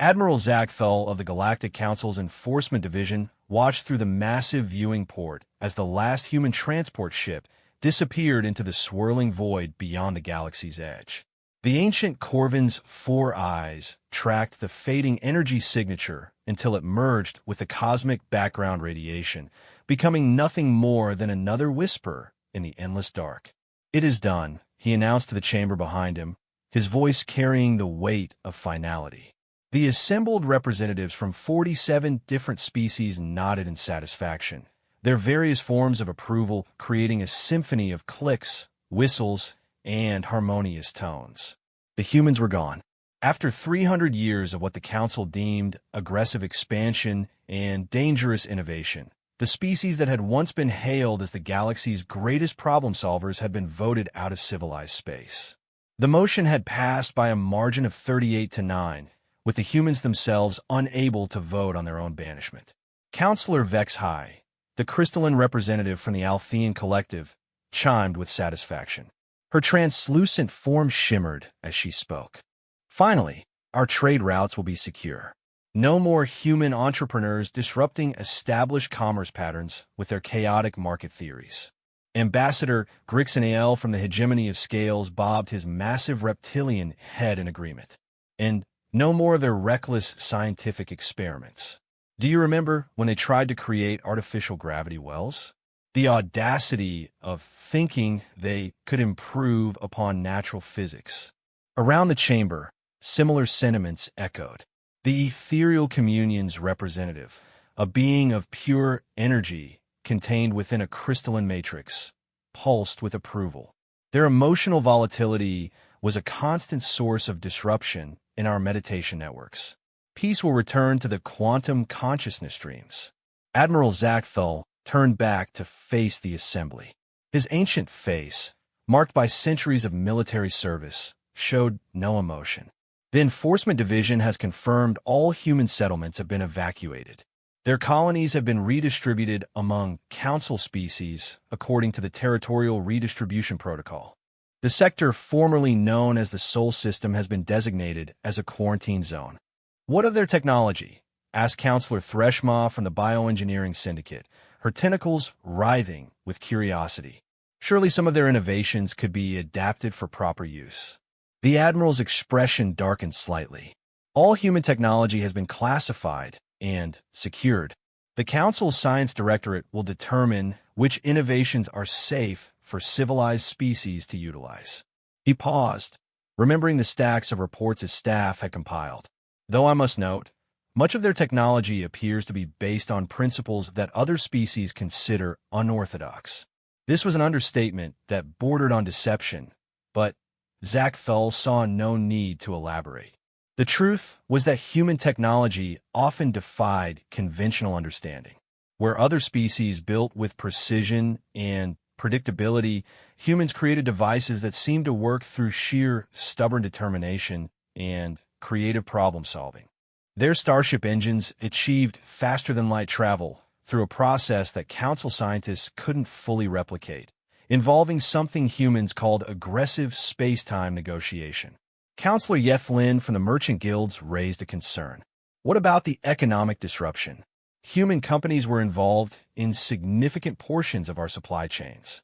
Admiral Zach Thull of the Galactic Council's Enforcement Division watched through the massive viewing port as the last human transport ship disappeared into the swirling void beyond the galaxy's edge. The ancient Corvin's four eyes tracked the fading energy signature until it merged with the cosmic background radiation, becoming nothing more than another whisper in the endless dark. "It is done," he announced to the chamber behind him, his voice carrying the weight of finality. The assembled representatives from 47 different species nodded in satisfaction, their various forms of approval creating a symphony of clicks, whistles, and harmonious tones. The humans were gone. After 300 years of what the Council deemed aggressive expansion and dangerous innovation, the species that had once been hailed as the galaxy's greatest problem solvers had been voted out of civilized space. The motion had passed by a margin of 38-9, with the humans themselves unable to vote on their own banishment. Counselor Vex High, the crystalline representative from the Althean Collective, chimed with satisfaction. Her translucent form shimmered as she spoke. "Finally, our trade routes will be secure. No more human entrepreneurs disrupting established commerce patterns with their chaotic market theories." Ambassador Grixanael from the Hegemony of Scales bobbed his massive reptilian head in agreement. "And no more of their reckless scientific experiments. Do you remember when they tried to create artificial gravity wells? The audacity of thinking they could improve upon natural physics." Around the chamber, similar sentiments echoed. The ethereal communion's representative, a being of pure energy contained within a crystalline matrix, pulsed with approval. Their emotional volatility was a constant source of disruption in our meditation networks. Peace will return to the quantum consciousness streams. Admiral Zach Thull turned back to face the assembly. His ancient face, marked by centuries of military service, showed no emotion. The Enforcement Division has confirmed all human settlements have been evacuated. Their colonies have been redistributed among Council species according to the Territorial Redistribution Protocol. The sector formerly known as the Sol System has been designated as a quarantine zone. "What of their technology?" asked Counselor Threshmaw from the Bioengineering Syndicate, her tentacles writhing with curiosity. Surely some of their innovations could be adapted for proper use. The Admiral's expression darkened slightly. "All human technology has been classified and secured. The Council's Science Directorate will determine which innovations are safe for civilized species to utilize." He paused, remembering the stacks of reports his staff had compiled. "Though I must note, much of their technology appears to be based on principles that other species consider unorthodox." This was an understatement that bordered on deception, but Zach Thull saw no need to elaborate. The truth was that human technology often defied conventional understanding. Where other species built with precision and predictability, humans created devices that seemed to work through sheer stubborn determination and creative problem-solving. Their starship engines achieved faster-than-light travel through a process that Council scientists couldn't fully replicate, involving something humans called aggressive space-time negotiation. Counselor Yethlin from the Merchant Guilds raised a concern. What about the economic disruption? Human companies were involved in significant portions of our supply chains.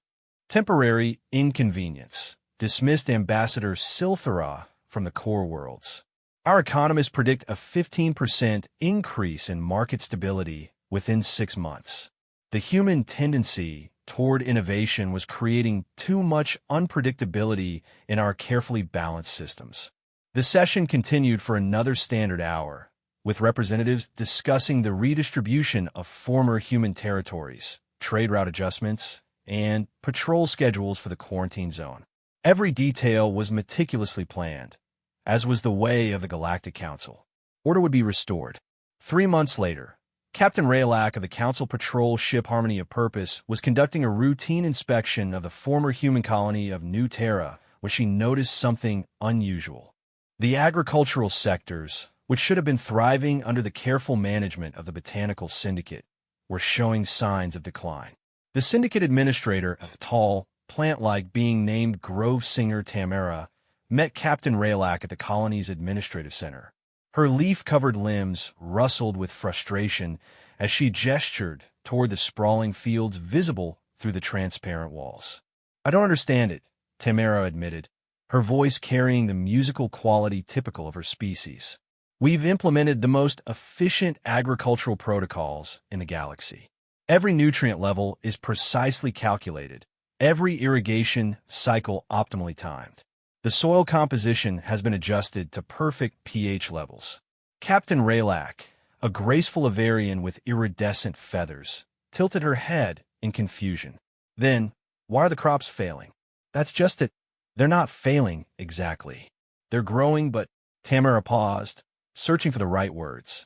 "Temporary inconvenience," dismissed Ambassador Silthera from the Core Worlds. "Our economists predict a 15% increase in market stability within 6 months. The human tendency toward innovation was creating too much unpredictability in our carefully balanced systems." The session continued for another standard hour, with representatives discussing the redistribution of former human territories, trade route adjustments, and patrol schedules for the quarantine zone. Every detail was meticulously planned, as was the way of the Galactic Council. Order would be restored. 3 months later, Captain Raylak of the Council patrol ship Harmony of Purpose was conducting a routine inspection of the former human colony of New Terra, where she noticed something unusual. The agricultural sectors, which should have been thriving under the careful management of the Botanical Syndicate, were showing signs of decline. The Syndicate Administrator, a tall, plant-like being named Grove Singer Tamara, met Captain Raylak at the colony's administrative center. Her leaf-covered limbs rustled with frustration as she gestured toward the sprawling fields visible through the transparent walls. "I don't understand it," Tamara admitted, her voice carrying the musical quality typical of her species. "We've implemented the most efficient agricultural protocols in the galaxy. Every nutrient level is precisely calculated, every irrigation cycle optimally timed. The soil composition has been adjusted to perfect pH levels." Captain Raylak, a graceful Avarian with iridescent feathers, tilted her head in confusion. "Then, why are the crops failing?" "That's just it. They're not failing exactly. They're growing, but—" Tamara paused, searching for the right words.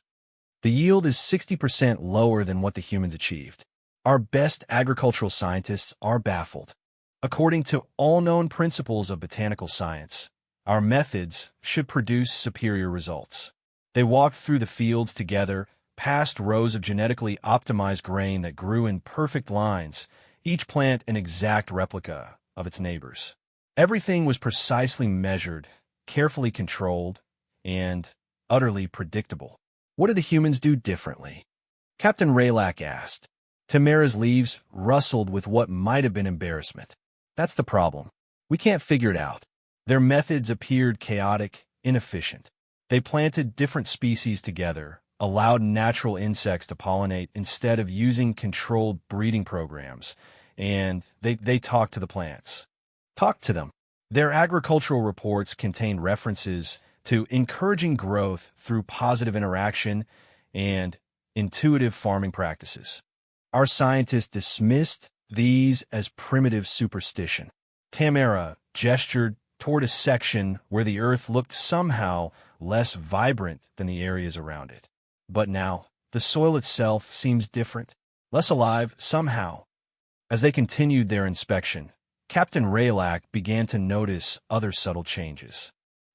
"The yield is 60% lower than what the humans achieved. Our best agricultural scientists are baffled. According to all known principles of botanical science, our methods should produce superior results." They walked through the fields together, past rows of genetically optimized grain that grew in perfect lines, each plant an exact replica of its neighbors. Everything was precisely measured, carefully controlled, and utterly predictable. "What do the humans do differently?" Captain Raylak asked. Tamara's leaves rustled with what might have been embarrassment. "That's the problem. We can't figure it out. Their methods appeared chaotic, inefficient. They planted different species together, allowed natural insects to pollinate instead of using controlled breeding programs, and they talked to the plants. Talked to them. Their agricultural reports contained references to encouraging growth through positive interaction and intuitive farming practices. Our scientists dismissed these as primitive superstition." Tamara gestured toward a section where the earth looked somehow less vibrant than the areas around it. "But now, the soil itself seems different, less alive somehow." As they continued their inspection, Captain Raylak began to notice other subtle changes.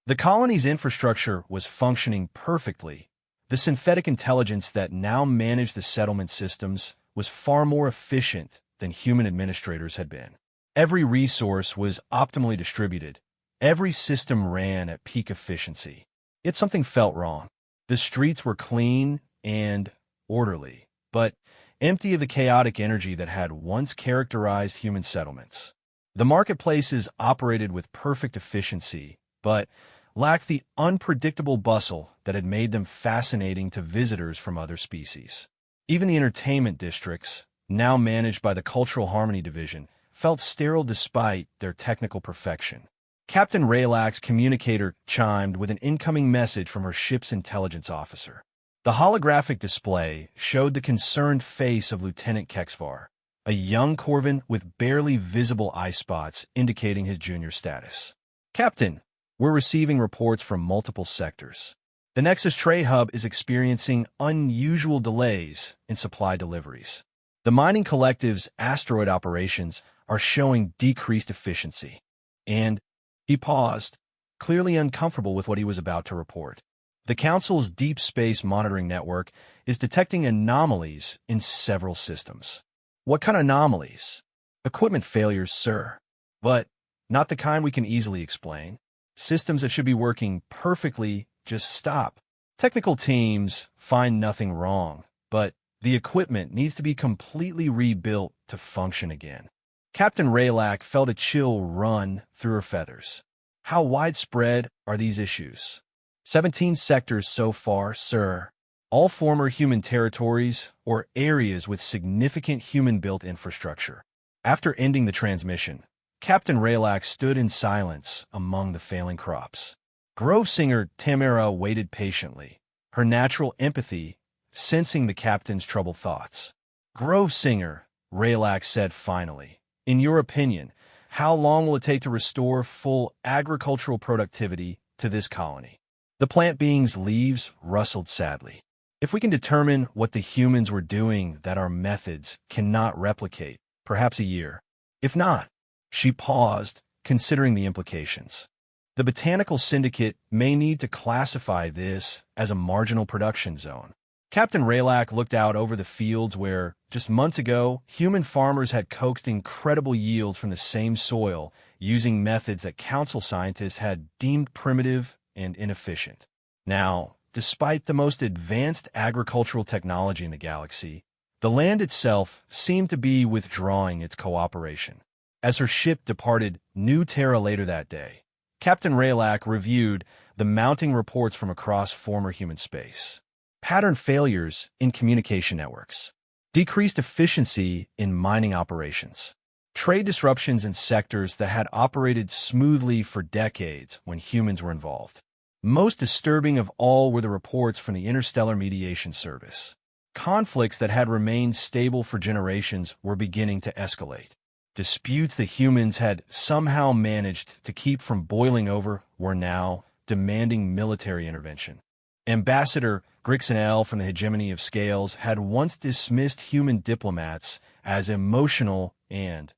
The colony's infrastructure was functioning perfectly. The synthetic intelligence that now managed the settlement systems was far more efficient than human administrators had been. Every resource was optimally distributed. Every system ran at peak efficiency. Yet something felt wrong. The streets were clean and orderly, but empty of the chaotic energy that had once characterized human settlements. The marketplaces operated with perfect efficiency, but lacked the unpredictable bustle that had made them fascinating to visitors from other species. Even the entertainment districts, now managed by the Cultural Harmony Division, felt sterile despite their technical perfection. Captain Raylak's communicator chimed with an incoming message from her ship's intelligence officer. The holographic display showed the concerned face of Lieutenant Kexvar, a young Corvin with barely visible eye spots indicating his junior status. "Captain, we're receiving reports from multiple sectors. The Nexus Trade Hub is experiencing unusual delays in supply deliveries. The mining collective's asteroid operations are showing decreased efficiency." And he paused, clearly uncomfortable with what he was about to report. "The Council's Deep Space Monitoring Network is detecting anomalies in several systems." "What kind of anomalies?" "Equipment failures, sir. But not the kind we can easily explain. Systems that should be working perfectly just stop. Technical teams find nothing wrong, but the equipment needs to be completely rebuilt to function again." Captain Raylak felt a chill run through her feathers. "How widespread are these issues?" 17 sectors so far, sir. All former human territories or areas with significant human-built infrastructure. After ending the transmission, Captain Raylak stood in silence among the failing crops. Grove Singer Tamara waited patiently, her natural empathy sensing the captain's troubled thoughts. "Grove Singer," Raylak said finally, "in your opinion, how long will it take to restore full agricultural productivity to this colony?" The plant being's leaves rustled sadly. "If we can determine what the humans were doing that our methods cannot replicate, perhaps a year. If not—" She paused, considering the implications. "The Botanical Syndicate may need to classify this as a marginal production zone." Captain Raylak looked out over the fields where, just months ago, human farmers had coaxed incredible yields from the same soil using methods that Council scientists had deemed primitive and inefficient. Now, despite the most advanced agricultural technology in the galaxy, the land itself seemed to be withdrawing its cooperation. As her ship departed New Terra later that day, Captain Raylak reviewed the mounting reports from across former human space. Pattern failures in communication networks, decreased efficiency in mining operations, trade disruptions in sectors that had operated smoothly for decades when humans were involved. Most disturbing of all were the reports from the Interstellar Mediation Service. Conflicts that had remained stable for generations were beginning to escalate. Disputes that humans had somehow managed to keep from boiling over were now demanding military intervention. Ambassador Grixonel from the Hegemony of Scales had once dismissed human diplomats as emotional and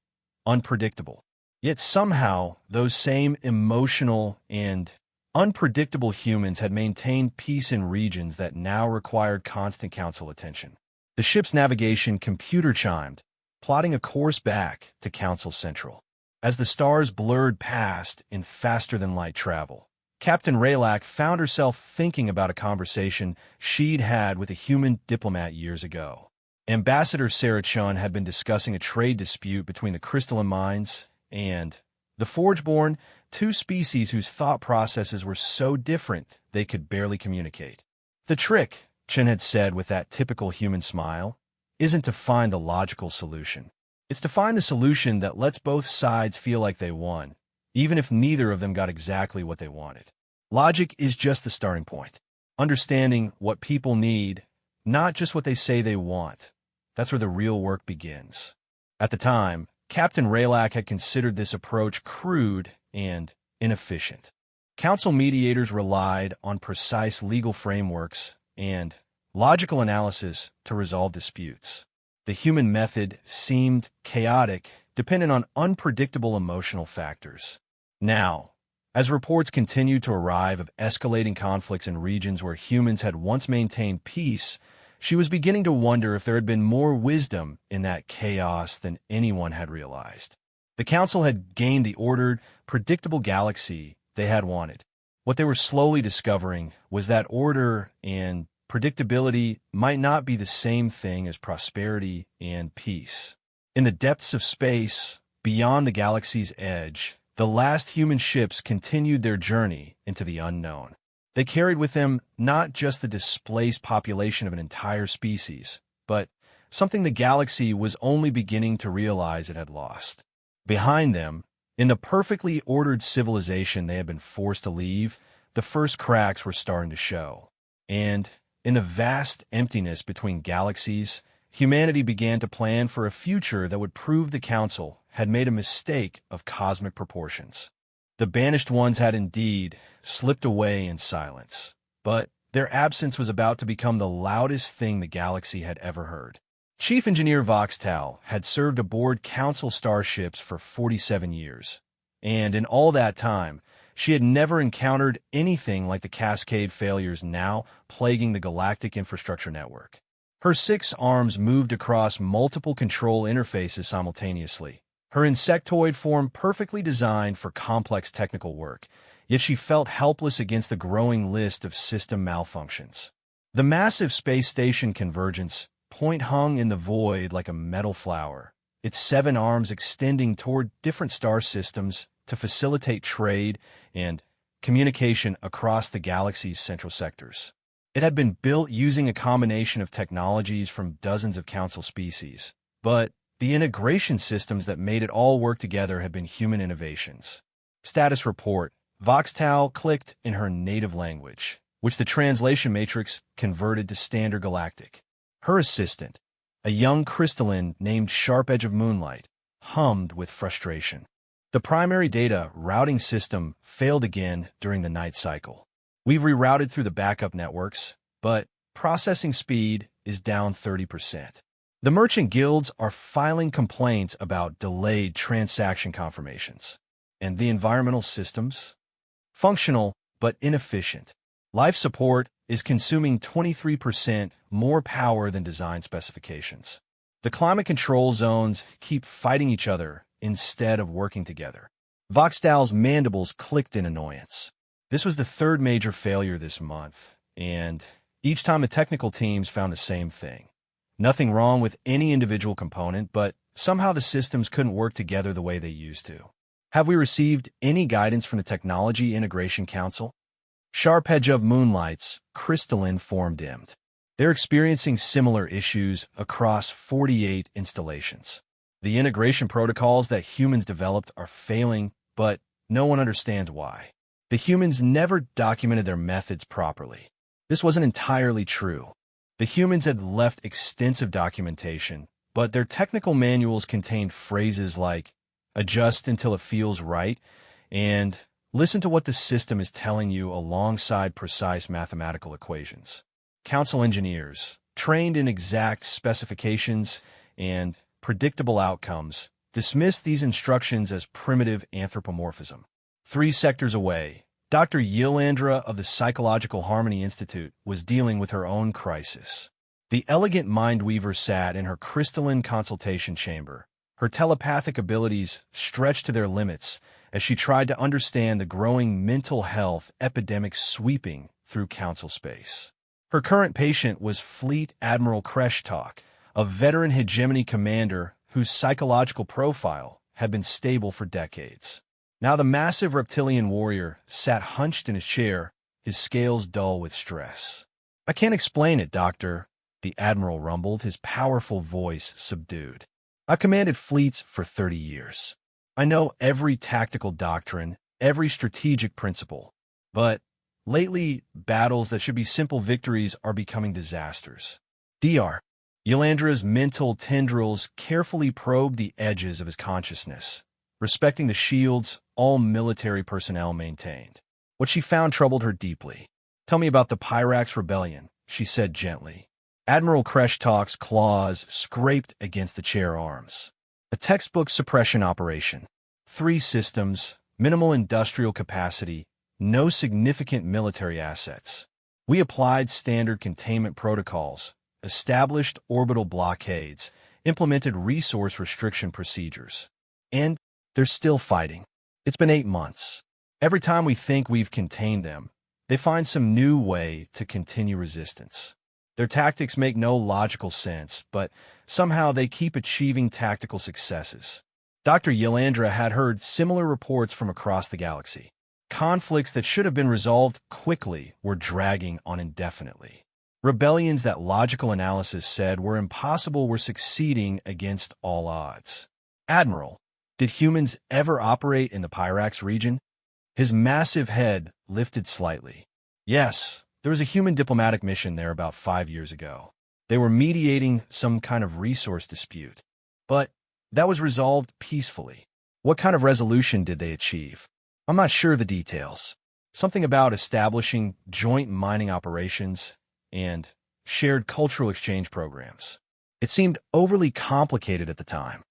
unpredictable. Yet somehow, those same emotional and unpredictable humans had maintained peace in regions that now required constant council attention. The ship's navigation computer chimed, plotting a course back to Council Central. As the stars blurred past in faster-than-light travel, Captain Raylak found herself thinking about a conversation she'd had with a human diplomat years ago. Ambassador Sarah Chun had been discussing a trade dispute between the crystalline mines and the Forgeborn, two species whose thought processes were so different they could barely communicate. The trick, Chen had said with that typical human smile, isn't to find the logical solution. It's to find the solution that lets both sides feel like they won, even if neither of them got exactly what they wanted. Logic is just the starting point. Understanding what people need, not just what they say they want. That's where the real work begins. At the time, Captain Raylak had considered this approach crude and inefficient. Council mediators relied on precise legal frameworks and logical analysis to resolve disputes. The human method seemed chaotic, dependent on unpredictable emotional factors. Now, as reports continued to arrive of escalating conflicts in regions where humans had once maintained peace, she was beginning to wonder if there had been more wisdom in that chaos than anyone had realized. The Council had gained the ordered, predictable galaxy they had wanted. What they were slowly discovering was that order and predictability might not be the same thing as prosperity and peace. In the depths of space, beyond the galaxy's edge, the last human ships continued their journey into the unknown. They carried with them not just the displaced population of an entire species, but something the galaxy was only beginning to realize it had lost. Behind them, in the perfectly ordered civilization they had been forced to leave, the first cracks were starting to show. And in the vast emptiness between galaxies, humanity began to plan for a future that would prove the Council had made a mistake of cosmic proportions. The banished ones had indeed slipped away in silence, but their absence was about to become the loudest thing the galaxy had ever heard. Chief Engineer Voxtal had served aboard Council starships for 47 years, and in all that time, she had never encountered anything like the cascade failures now plaguing the galactic infrastructure network. Her 6 arms moved across multiple control interfaces simultaneously, her insectoid form perfectly designed for complex technical work, yet she felt helpless against the growing list of system malfunctions. The massive space station Convergence point hung in the void like a metal flower, its 7 arms extending toward different star systems to facilitate trade and communication across the galaxy's central sectors. It had been built using a combination of technologies from dozens of Council species, but the integration systems that made it all work together had been human innovations. Status report. Voxtal clicked in her native language, which the translation matrix converted to Standard Galactic. Her assistant, a young crystalline named Sharp Edge of Moonlight, hummed with frustration. The primary data routing system failed again during the night cycle. We've rerouted through the backup networks, but processing speed is down 30%. The merchant guilds are filing complaints about delayed transaction confirmations. And the environmental systems? Functional, but inefficient. Life support is consuming 23% more power than design specifications. The climate control zones keep fighting each other instead of working together. Voxtal's mandibles clicked in annoyance. This was the 3rd major failure this month, and each time the technical teams found the same thing. Nothing wrong with any individual component, but somehow the systems couldn't work together the way they used to. Have we received any guidance from the Technology Integration Council? Sharp edge of moonlights, crystalline form dimmed. They're experiencing similar issues across 48 installations. The integration protocols that humans developed are failing, but no one understands why. The humans never documented their methods properly. This wasn't entirely true. The humans had left extensive documentation, but their technical manuals contained phrases like, adjust until it feels right, and listen to what the system is telling you alongside precise mathematical equations. Council engineers, trained in exact specifications and predictable outcomes, dismissed these instructions as primitive anthropomorphism. 3 sectors away, Dr. Yilandra of the Psychological Harmony Institute was dealing with her own crisis. The elegant mindweaver sat in her crystalline consultation chamber, her telepathic abilities stretched to their limits as she tried to understand the growing mental health epidemic sweeping through council space. Her current patient was Fleet Admiral Kreshtok, a veteran hegemony commander whose psychological profile had been stable for decades. Now the massive reptilian warrior sat hunched in his chair, his scales dull with stress. "I can't explain it, Doctor," the Admiral rumbled, his powerful voice subdued. "I've commanded fleets for 30 years. I know every tactical doctrine, every strategic principle. But lately, battles that should be simple victories are becoming disasters." Dr. Yilandra's mental tendrils carefully probed the edges of his consciousness, respecting the shields all military personnel maintained. What she found troubled her deeply. "Tell me about the Pyrax Rebellion," she said gently. Admiral Kreshtok's claws scraped against the chair arms. "A textbook suppression operation. 3 systems, minimal industrial capacity, no significant military assets. We applied standard containment protocols, established orbital blockades, implemented resource restriction procedures. And they're still fighting. It's been 8 months. Every time we think we've contained them, they find some new way to continue resistance. Their tactics make no logical sense, but somehow they keep achieving tactical successes." Dr. Yilandra had heard similar reports from across the galaxy. Conflicts that should have been resolved quickly were dragging on indefinitely. Rebellions that logical analysis said were impossible were succeeding against all odds. "Admiral, did humans ever operate in the Pyrax region?" His massive head lifted slightly. "Yes, there was a human diplomatic mission there about 5 years ago. They were mediating some kind of resource dispute. But that was resolved peacefully." "What kind of resolution did they achieve?" "I'm not sure of the details. Something about establishing joint mining operations and shared cultural exchange programs. It seemed overly complicated at the time."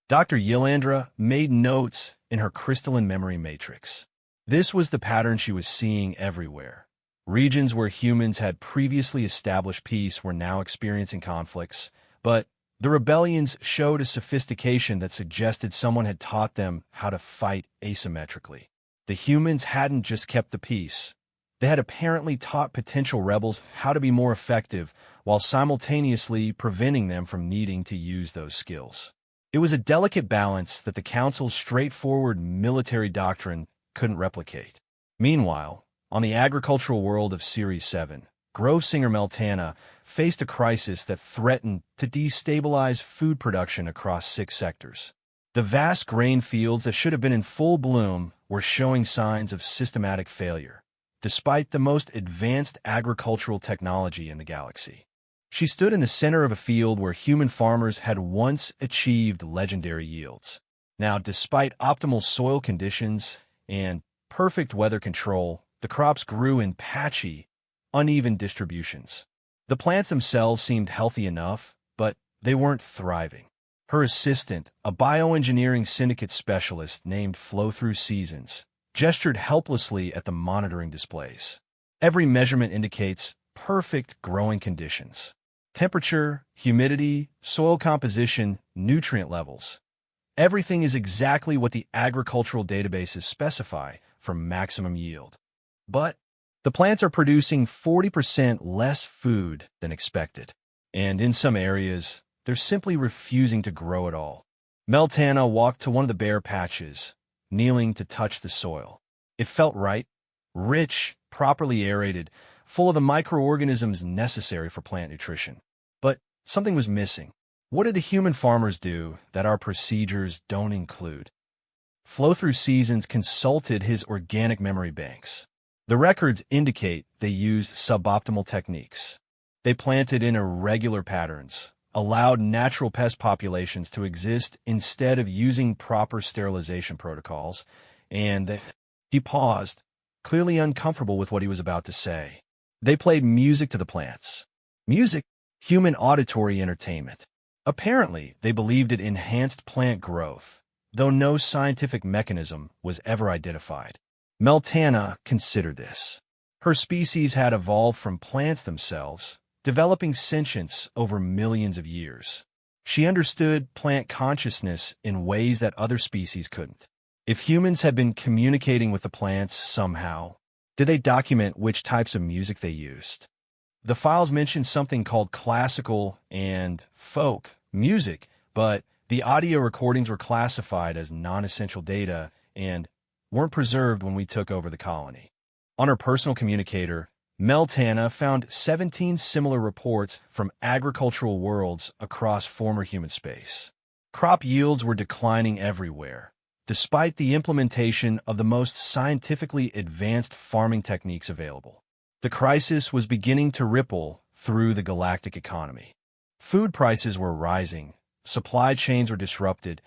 Dr. Yilandra made notes in her crystalline memory matrix. This was the pattern she was seeing everywhere. Regions where humans had previously established peace were now experiencing conflicts, but the rebellions showed a sophistication that suggested someone had taught them how to fight asymmetrically. The humans hadn't just kept the peace. They had apparently taught potential rebels how to be more effective while simultaneously preventing them from needing to use those skills. It was a delicate balance that the Council's straightforward military doctrine couldn't replicate. Meanwhile, on the agricultural world of Series 7, Grovesinger Meltana faced a crisis that threatened to destabilize food production across 6 sectors. The vast grain fields that should have been in full bloom were showing signs of systematic failure, despite the most advanced agricultural technology in the galaxy. She stood in the center of a field where human farmers had once achieved legendary yields. Now, despite optimal soil conditions and perfect weather control, the crops grew in patchy, uneven distributions. The plants themselves seemed healthy enough, but they weren't thriving. Her assistant, a bioengineering syndicate specialist named Flow-Through Seasons, gestured helplessly at the monitoring displays. Every measurement indicates perfect growing conditions. Temperature, humidity, soil composition, nutrient levels. Everything is exactly what the agricultural databases specify for maximum yield. But The plants are producing 40% less food than expected, and in some areas, they're simply refusing to grow at all. Meltana walked to one of the bare patches, kneeling to touch the soil. It felt right, rich, properly aerated, full of the microorganisms necessary for plant nutrition. But something was missing. What did the human farmers do that our procedures don't include? Flow-through seasons consulted his organic memory banks. The records indicate they used suboptimal techniques. They planted in irregular patterns, allowed natural pest populations to exist instead of using proper sterilization protocols, and he paused, clearly uncomfortable with what he was about to say. They played music to the plants. Music, human auditory entertainment. Apparently, they believed it enhanced plant growth, though no scientific mechanism was ever identified. Meltana considered this. Her species had evolved from plants themselves, developing sentience over millions of years. She understood plant consciousness in ways that other species couldn't. If humans had been communicating with the plants somehow, did they document which types of music they used? The files mentioned something called classical and folk music, but the audio recordings were classified as non-essential data and weren't preserved when we took over the colony. On her personal communicator, Meltana found 17 similar reports from agricultural worlds across former human space. Crop yields were declining everywhere, despite the implementation of the most scientifically advanced farming techniques available. The crisis was beginning to ripple through the galactic economy. Food prices were rising, supply chains were disrupted,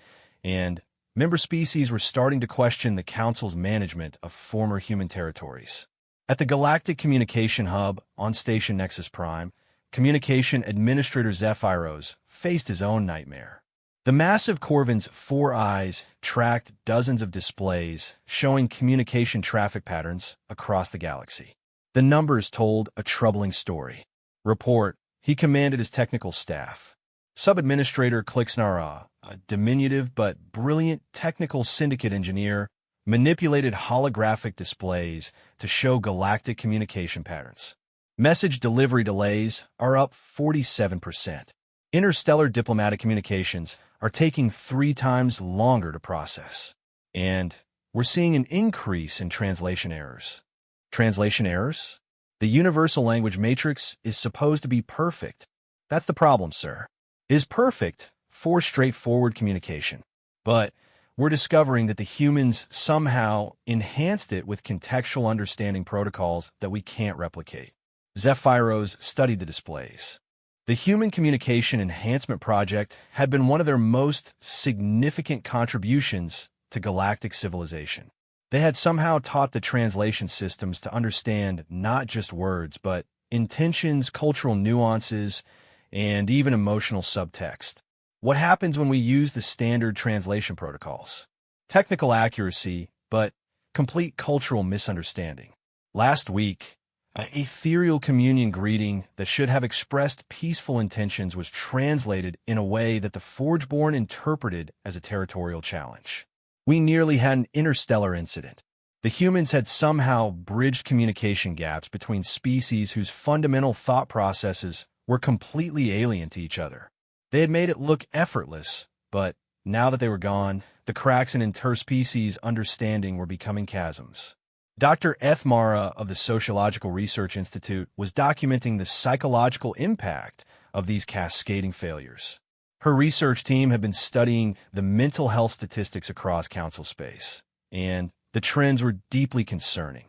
and member species were starting to question the Council's management of former human territories. At the Galactic Communication Hub on Station Nexus Prime, Communication Administrator Zephyros faced his own nightmare. The massive Corvin's 4 eyes tracked dozens of displays showing communication traffic patterns across the galaxy. The numbers told a troubling story. Report, he commanded his technical staff. Sub-Administrator Klixnara, a diminutive but brilliant technical syndicate engineer, manipulated holographic displays to show galactic communication patterns. Message delivery delays are up 47%. Interstellar diplomatic communications are taking 3 times longer to process. And we're seeing an increase in translation errors. Translation errors? The universal language matrix is supposed to be perfect. That's the problem, sir. It is perfect for straightforward communication. But we're discovering that the humans somehow enhanced it with contextual understanding protocols that we can't replicate. Zephyros studied the displays. The Human Communication Enhancement Project had been one of their most significant contributions to galactic civilization. They had somehow taught the translation systems to understand not just words, but intentions, cultural nuances, and even emotional subtext. What happens when we use the standard translation protocols? Technical accuracy, but complete cultural misunderstanding. Last week, an ethereal communion greeting that should have expressed peaceful intentions was translated in a way that the Forgeborn interpreted as a territorial challenge. We nearly had an interstellar incident. The humans had somehow bridged communication gaps between species whose fundamental thought processes were completely alien to each other. They had made it look effortless, but now that they were gone, the cracks in interspecies understanding were becoming chasms. Dr. Ethmara of the Sociological Research Institute was documenting the psychological impact of these cascading failures. Her research team had been studying the mental health statistics across Council space, and the trends were deeply concerning.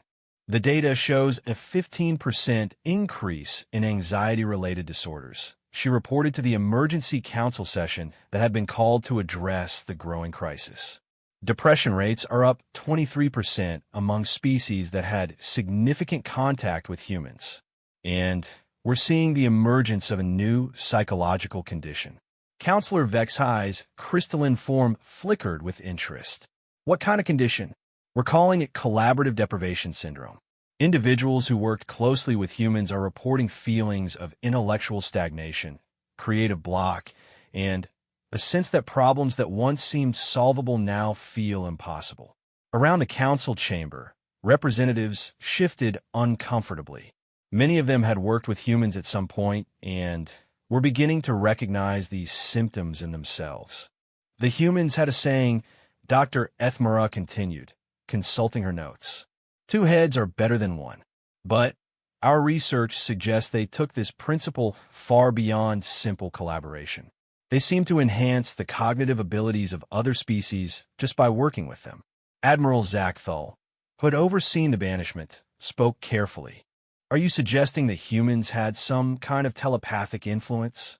The data shows a 15% increase in anxiety-related disorders. She reported to the emergency council session that had been called to address the growing crisis. Depression rates are up 23% among species that had significant contact with humans. And we're seeing the emergence of a new psychological condition. Counselor Vexhi's crystalline form flickered with interest. What kind of condition? We're calling it collaborative deprivation syndrome. Individuals who worked closely with humans are reporting feelings of intellectual stagnation, creative block, and a sense that problems that once seemed solvable now feel impossible. Around the council chamber, representatives shifted uncomfortably. Many of them had worked with humans at some point and were beginning to recognize these symptoms in themselves. The humans had a saying, Dr. Ethmara continued, consulting her notes. 2 heads are better than 1. But our research suggests they took this principle far beyond simple collaboration. They seem to enhance the cognitive abilities of other species just by working with them. Admiral Zachthal, who had overseen the banishment, spoke carefully. Are you suggesting that humans had some kind of telepathic influence?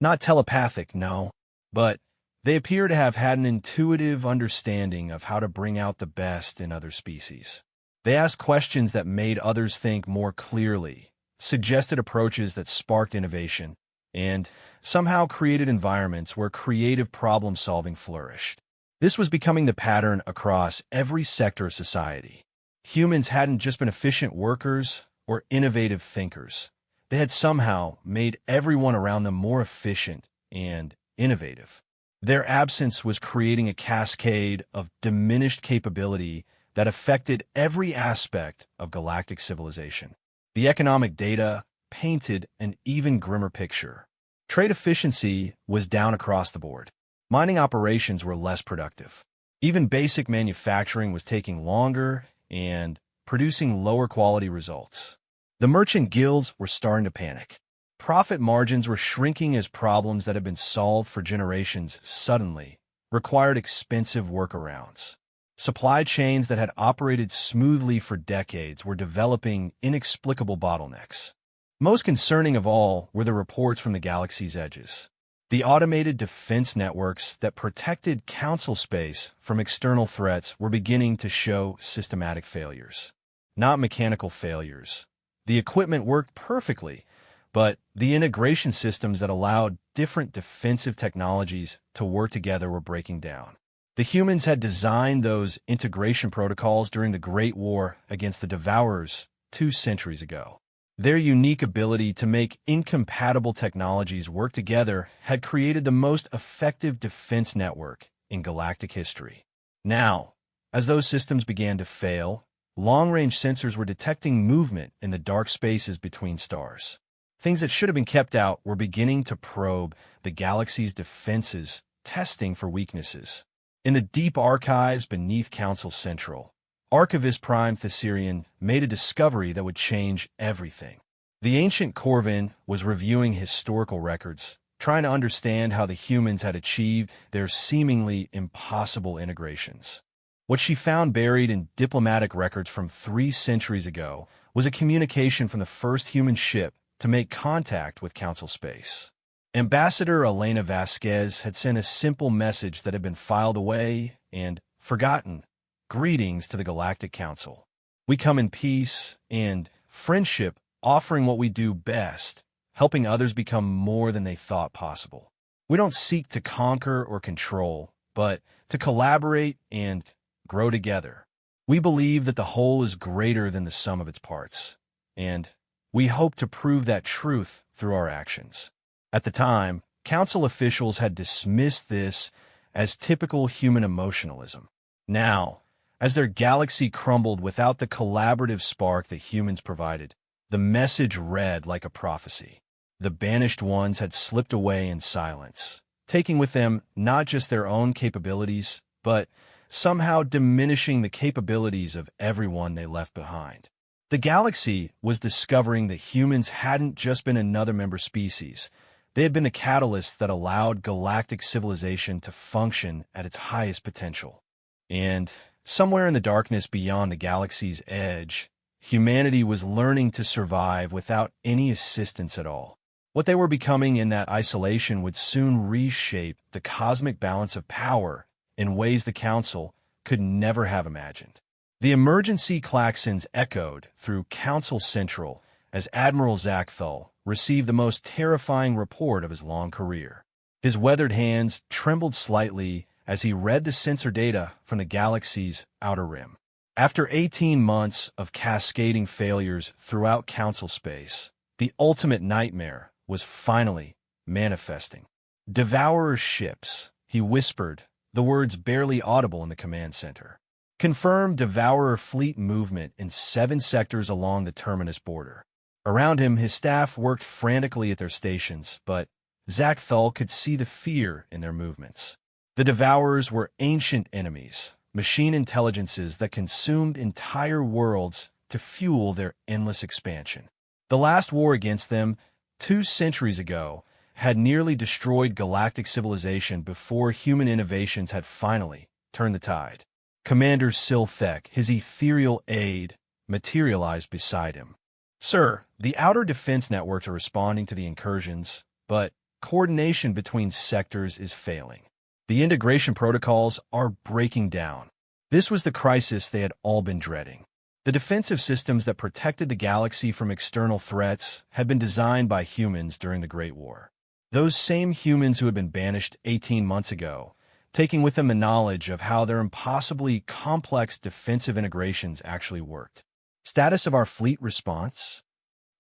Not telepathic, no, but they appear to have had an intuitive understanding of how to bring out the best in other species. They asked questions that made others think more clearly, suggested approaches that sparked innovation, and somehow created environments where creative problem-solving flourished. This was becoming the pattern across every sector of society. Humans hadn't just been efficient workers or innovative thinkers. They had somehow made everyone around them more efficient and innovative. Their absence was creating a cascade of diminished capability that affected every aspect of galactic civilization. The economic data painted an even grimmer picture. Trade efficiency was down across the board. Mining operations were less productive. Even basic manufacturing was taking longer and producing lower quality results. The merchant guilds were starting to panic. Profit margins were shrinking as problems that had been solved for generations suddenly required expensive workarounds. Supply chains that had operated smoothly for decades were developing inexplicable bottlenecks. Most concerning of all were the reports from the galaxy's edges. The automated defense networks that protected council space from external threats were beginning to show systematic failures. Not mechanical failures. The equipment worked perfectly, but the integration systems that allowed different defensive technologies to work together were breaking down. The humans had designed those integration protocols during the Great War against the Devourers 2 centuries ago. Their unique ability to make incompatible technologies work together had created the most effective defense network in galactic history. Now, as those systems began to fail, long-range sensors were detecting movement in the dark spaces between stars. Things that should have been kept out were beginning to probe the galaxy's defenses, testing for weaknesses. In the deep archives beneath Council Central, Archivist Prime Thessarian made a discovery that would change everything. The ancient Corvin was reviewing historical records, trying to understand how the humans had achieved their seemingly impossible integrations. What she found buried in diplomatic records from 3 centuries ago was a communication from the first human ship to make contact with Council space. Ambassador Elena Vasquez had sent a simple message that had been filed away and forgotten. Greetings to the Galactic Council. We come in peace and friendship, offering what we do best, helping others become more than they thought possible. We don't seek to conquer or control, but to collaborate and grow together. We believe that the whole is greater than the sum of its parts, and we hope to prove that truth through our actions. At the time, Council officials had dismissed this as typical human emotionalism. Now, as their galaxy crumbled without the collaborative spark that humans provided, the message read like a prophecy. The banished ones had slipped away in silence, taking with them not just their own capabilities, but somehow diminishing the capabilities of everyone they left behind. The galaxy was discovering that humans hadn't just been another member species. They had been the catalyst that allowed galactic civilization to function at its highest potential. And somewhere in the darkness beyond the galaxy's edge, humanity was learning to survive without any assistance at all. What they were becoming in that isolation would soon reshape the cosmic balance of power in ways the Council could never have imagined. The emergency klaxons echoed through Council Central as Admiral Zachthal received the most terrifying report of his long career. His weathered hands trembled slightly as he read the sensor data from the galaxy's outer rim. After 18 months of cascading failures throughout Council space, the ultimate nightmare was finally manifesting. Devourer ships, he whispered, the words barely audible in the command center. confirmed Devourer fleet movement in 7 sectors along the terminus border. Around him, his staff worked frantically at their stations, but Zach Thull could see the fear in their movements. The Devourers were ancient enemies, machine intelligences that consumed entire worlds to fuel their endless expansion. The last war against them, 2 centuries ago, had nearly destroyed galactic civilization before human innovations had finally turned the tide. Commander Silthek, his ethereal aide, materialized beside him. "Sir, the outer defense networks are responding to the incursions, but coordination between sectors is failing. The integration protocols are breaking down." This was the crisis they had all been dreading. The defensive systems that protected the galaxy from external threats had been designed by humans during the Great War. Those same humans who had been banished 18 months ago, taking with them the knowledge of how their impossibly complex defensive integrations actually worked. "Status of our fleet response?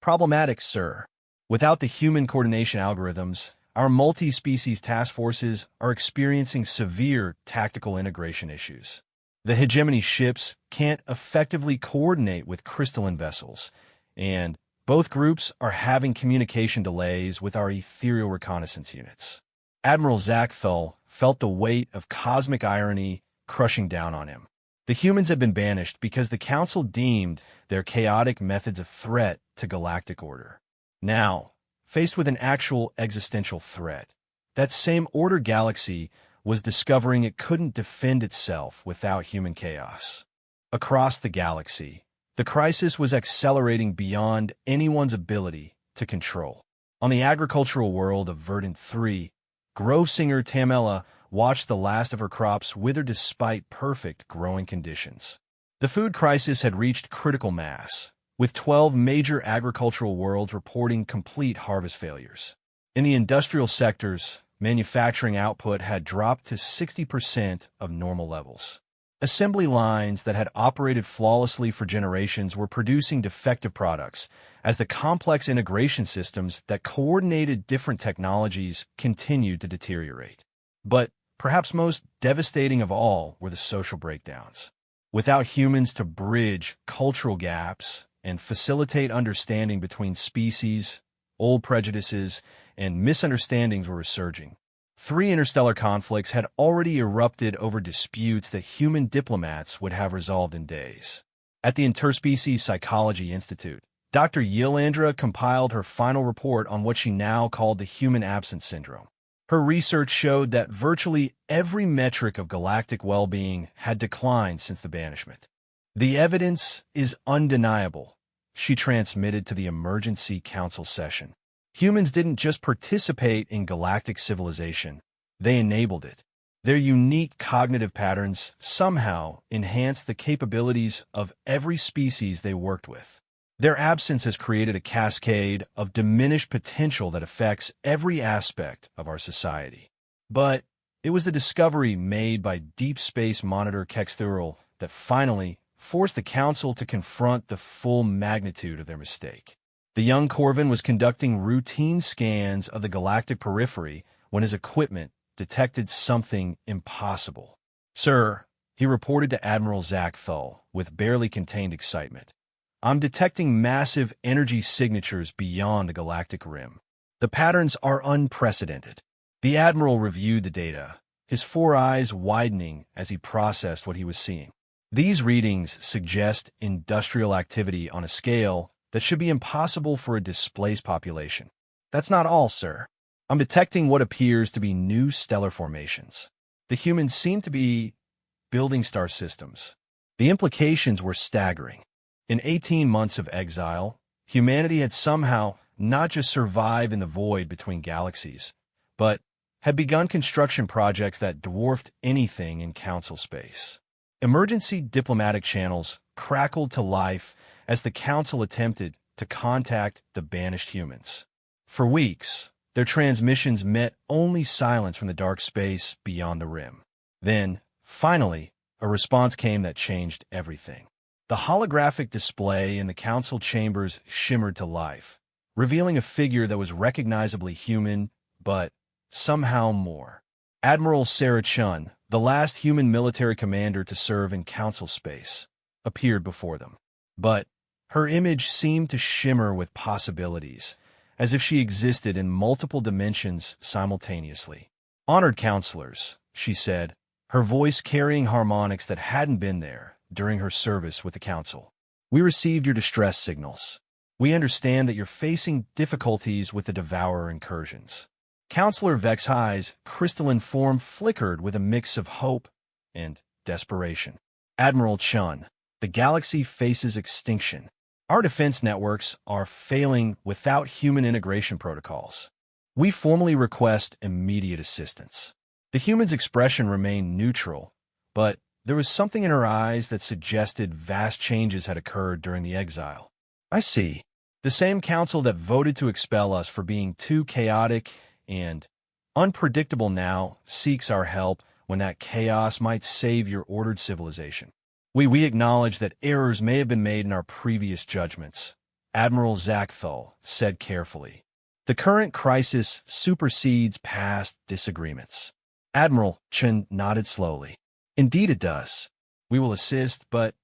Problematic, sir. Without the human coordination algorithms, our multi-species task forces are experiencing severe tactical integration issues. The hegemony ships can't effectively coordinate with crystalline vessels, and both groups are having communication delays with our ethereal reconnaissance units." Admiral Zach Thull felt the weight of cosmic irony crushing down on him. The humans had been banished because the Council deemed their chaotic methods a threat to galactic order. Now, faced with an actual existential threat, that same order galaxy was discovering it couldn't defend itself without human chaos. Across the galaxy, the crisis was accelerating beyond anyone's ability to control. On the agricultural world of Verdant 3, grove singer Tamela watched the last of her crops wither despite perfect growing conditions. The food crisis had reached critical mass, with 12 major agricultural worlds reporting complete harvest failures. In the industrial sectors, manufacturing output had dropped to 60% of normal levels. Assembly lines that had operated flawlessly for generations were producing defective products, as the complex integration systems that coordinated different technologies continued to deteriorate. But perhaps most devastating of all were the social breakdowns. Without humans to bridge cultural gaps and facilitate understanding between species, old prejudices and misunderstandings were resurging. 3 interstellar conflicts had already erupted over disputes that human diplomats would have resolved in days. At the Interspecies Psychology Institute, Dr. Yilandra compiled her final report on what she now called the human absence syndrome. Her research showed that virtually every metric of galactic well-being had declined since the banishment. "The evidence is undeniable," she transmitted to the Emergency Council session. Humans didn't just participate in galactic civilization, they enabled it. Their unique cognitive patterns somehow enhanced the capabilities of every species they worked with. Their absence has created a cascade of diminished potential that affects every aspect of our society. But it was the discovery made by Deep Space Monitor Kexthuril that finally forced the Council to confront the full magnitude of their mistake. The young Corvin was conducting routine scans of the galactic periphery when his equipment detected something impossible. "Sir," he reported to Admiral Zach Thull with barely contained excitement, "I'm detecting massive energy signatures beyond the galactic rim. The patterns are unprecedented." The Admiral reviewed the data, his 4 eyes widening as he processed what he was seeing. "These readings suggest industrial activity on a scale that should be impossible for a displaced population. That's not all, sir. I'm detecting what appears to be new stellar formations. The humans seem to be building star systems." The implications were staggering. In 18 months of exile, humanity had somehow not just survived in the void between galaxies, but had begun construction projects that dwarfed anything in Council space. Emergency diplomatic channels crackled to life as the Council attempted to contact the banished humans. For weeks, their transmissions met only silence from the dark space beyond the rim. Then, finally, a response came that changed everything. The holographic display in the Council chambers shimmered to life, revealing a figure that was recognizably human, but somehow more. Admiral Sarah Chun, the last human military commander to serve in Council space, appeared before them. But her image seemed to shimmer with possibilities, as if she existed in multiple dimensions simultaneously. "Honored counselors," she said, her voice carrying harmonics that hadn't been there during her service with the Council. "We received your distress signals. We understand that you're facing difficulties with the Devourer incursions." Counselor Vexhi's crystalline form flickered with a mix of hope and desperation. "Admiral Chun, the galaxy faces extinction. Our defense networks are failing without human integration protocols. We formally request immediate assistance." The human's expression remained neutral, but there was something in her eyes that suggested vast changes had occurred during the exile. "I see. The same council that voted to expel us for being too chaotic and unpredictable now seeks our help when that chaos might save your ordered civilization. We acknowledge that errors may have been made in our previous judgments," Admiral Zakthal said carefully. "The current crisis supersedes past disagreements." Admiral Chen nodded slowly. "Indeed it does. We will assist, but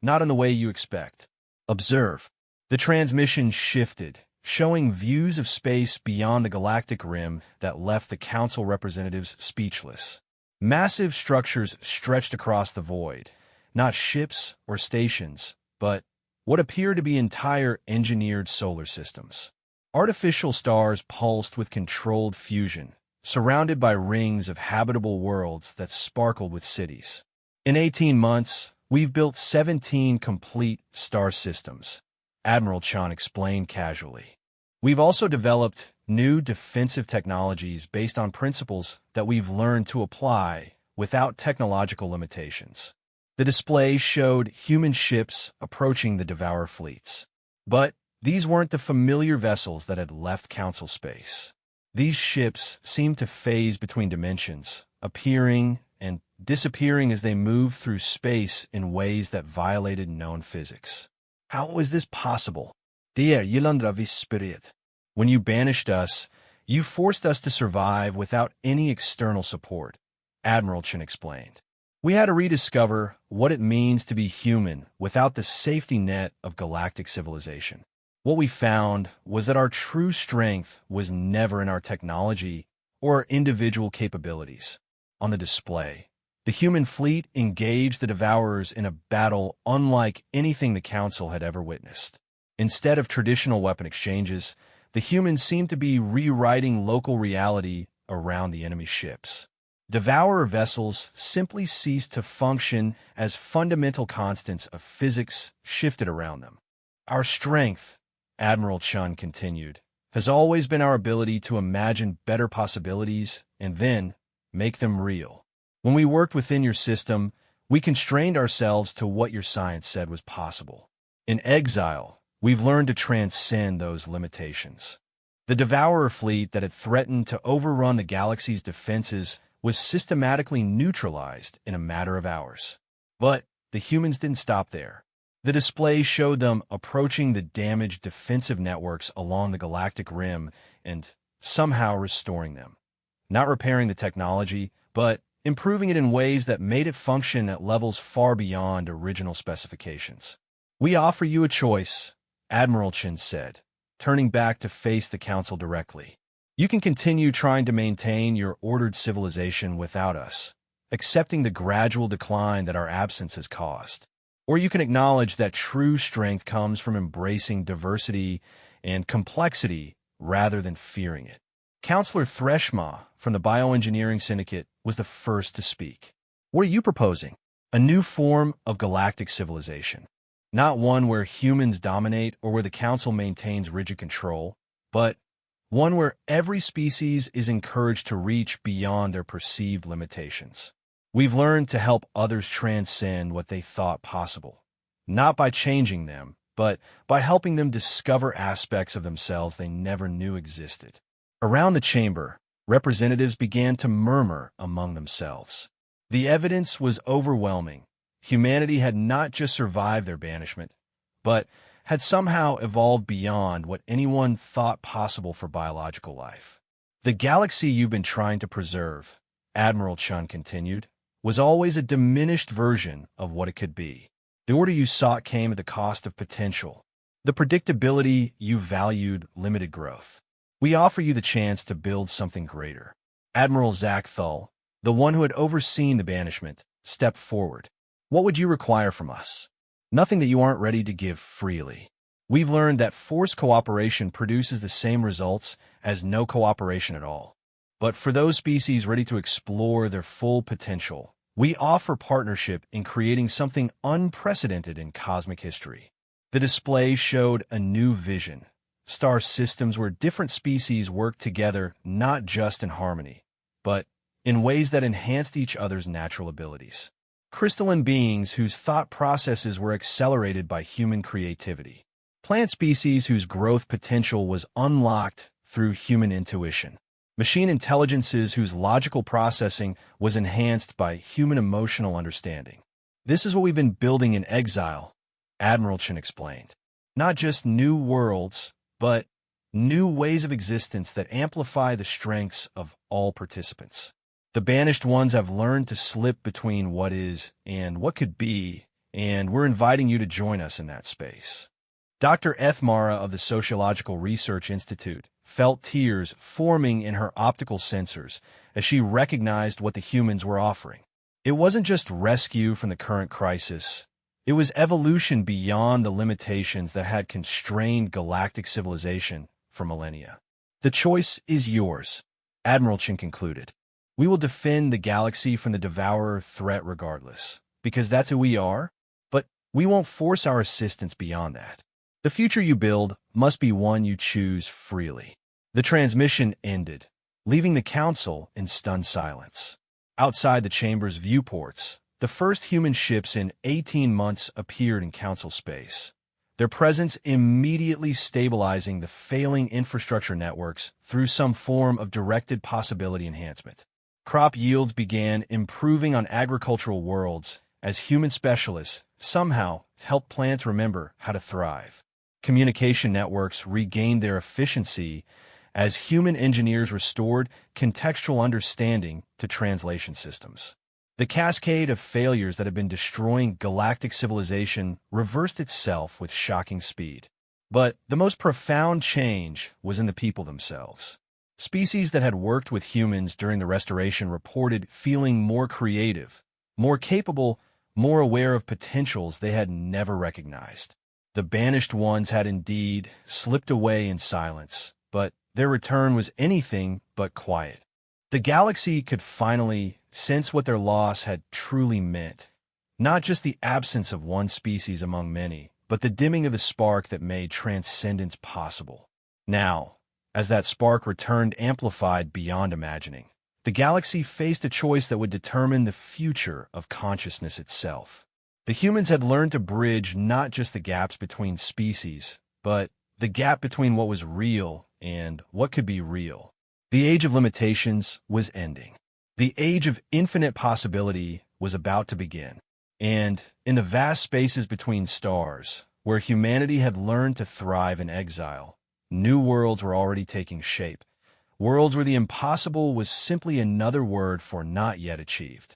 not in the way you expect. Observe." The transmission shifted, showing views of space beyond the galactic rim that left the Council representatives speechless. Massive structures stretched across the void, not ships or stations, but what appeared to be entire engineered solar systems. Artificial stars pulsed with controlled fusion, surrounded by rings of habitable worlds that sparkled with cities. "In 18 months, we've built 17 complete star systems," Admiral Chan explained casually. "We've also developed new defensive technologies based on principles that we've learned to apply without technological limitations." The display showed human ships approaching the Devourer fleets. But these weren't the familiar vessels that had left Council space. These ships seemed to phase between dimensions, appearing and disappearing as they moved through space in ways that violated known physics. "How was this possible? Dear Yilandravis spirit. When you banished us, you forced us to survive without any external support," Admiral Chen explained. "We had to rediscover what it means to be human without the safety net of galactic civilization. What we found was that our true strength was never in our technology or our individual capabilities." On the display, the human fleet engaged the Devourers in a battle unlike anything the Council had ever witnessed. Instead of traditional weapon exchanges, the humans seemed to be rewriting local reality around the enemy ships. Devourer vessels simply ceased to function as fundamental constants of physics shifted around them. "Our strength," Admiral Chun continued, "has always been our ability to imagine better possibilities and then make them real. When we worked within your system, we constrained ourselves to what your science said was possible. In exile, we've learned to transcend those limitations." The Devourer fleet that had threatened to overrun the galaxy's defenses was systematically neutralized in a matter of hours. But the humans didn't stop there. The display showed them approaching the damaged defensive networks along the galactic rim and somehow restoring them. Not repairing the technology, but improving it in ways that made it function at levels far beyond original specifications. "We offer you a choice," Admiral Chen said, turning back to face the Council directly. "You can continue trying to maintain your ordered civilization without us, accepting the gradual decline that our absence has caused. Or you can acknowledge that true strength comes from embracing diversity and complexity rather than fearing it." Counselor Threshma from the Bioengineering Syndicate was the first to speak. "What are you proposing? A new form of galactic civilization. Not one where humans dominate or where the Council maintains rigid control, but one where every species is encouraged to reach beyond their perceived limitations. We've learned to help others transcend what they thought possible, not by changing them, but by helping them discover aspects of themselves they never knew existed." Around the chamber, representatives began to murmur among themselves. The evidence was overwhelming. Humanity had not just survived their banishment, but had somehow evolved beyond what anyone thought possible for biological life. "The galaxy you've been trying to preserve," Admiral Chun continued, was always a diminished version of what it could be. The order you sought came at the cost of potential. The predictability you valued limited growth. We offer you the chance to build something greater. Admiral Zach Thull, the one who had overseen the banishment, stepped forward. What would you require from us? Nothing that you aren't ready to give freely. We've learned that forced cooperation produces the same results as no cooperation at all. But for those species ready to explore their full potential, we offer partnership in creating something unprecedented in cosmic history. The display showed a new vision, star systems where different species work together not just in harmony, but in ways that enhanced each other's natural abilities. Crystalline beings whose thought processes were accelerated by human creativity. Plant species whose growth potential was unlocked through human intuition. Machine intelligences whose logical processing was enhanced by human emotional understanding. This is what we've been building in exile, Admiral Chen explained. Not just new worlds, but new ways of existence that amplify the strengths of all participants. The banished ones have learned to slip between what is and what could be, and we're inviting you to join us in that space. Dr. Ethmara of the Sociological Research Institute felt tears forming in her optical sensors as she recognized what the humans were offering. It wasn't just rescue from the current crisis. It was evolution beyond the limitations that had constrained galactic civilization for millennia. The choice is yours, Admiral Chen concluded. We will defend the galaxy from the devourer threat regardless, because that's who we are, but we won't force our assistance beyond that. The future you build must be one you choose freely. The transmission ended, leaving the council in stunned silence. Outside the chamber's viewports, the first human ships in 18 months appeared in council space, their presence immediately stabilizing the failing infrastructure networks through some form of directed possibility enhancement. Crop yields began improving on agricultural worlds as human specialists somehow helped plants remember how to thrive. Communication networks regained their efficiency as human engineers restored contextual understanding to translation systems. The cascade of failures that had been destroying galactic civilization reversed itself with shocking speed. But the most profound change was in the people themselves. Species that had worked with humans during the restoration reported feeling more creative, more capable, more aware of potentials they had never recognized. The banished ones had indeed slipped away in silence, but their return was anything but quiet. The galaxy could finally sense what their loss had truly meant. Not just the absence of one species among many, but the dimming of the spark that made transcendence possible. Now, as that spark returned amplified beyond imagining, the galaxy faced a choice that would determine the future of consciousness itself. The humans had learned to bridge not just the gaps between species, but the gap between what was real and what could be real. The age of limitations was ending. The age of infinite possibility was about to begin. And in the vast spaces between stars, where humanity had learned to thrive in exile, new worlds were already taking shape. Worlds where the impossible was simply another word for not yet achieved.